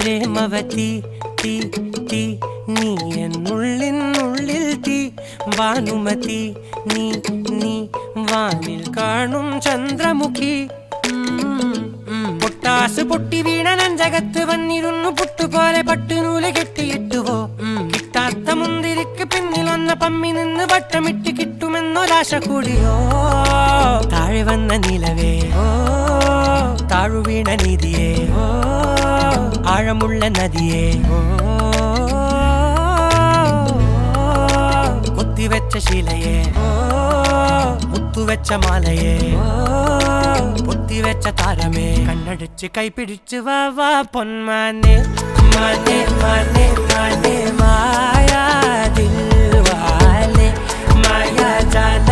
പ്രേമവതി തീ തീ നീ എന്നുള്ളിൽ തീ ഭാനുമതി നീ നീ വാനിൽ കാണും ചന്ദ്രമുഖി പൊട്ടാസ് പൊട്ടി വീണ നെഞ്ചകത്ത് വന്നിരുന്നു പുട്ടുപോലെ പട്ടുനൂല് കെട്ടിയിട്ടുവോ കിട്ടാത്ത മുന്തിരിക്ക് പിന്നിൽ വന്ന പമ്മി നിന്ന് വട്ടമിട്ട് കിട്ടുമെന്നൊരാശ കൂടിയോ താഴെ വന്ന നിലവേ താഴു വീണ നിധിയേ ആഴമുള്ള നദിയേ കൊത്തിവെച്ച ശിലയേ മുത്തുവെച്ച മാലയേ പൊത്തിവെച്ച താരമേ കണ്ണടിച്ച് കൈപിടിച്ച് വാ വാ പൊന്മാനെ മാനെ മാനെ മാനെ മായാ ദിൽവാലെ മായാ ജാല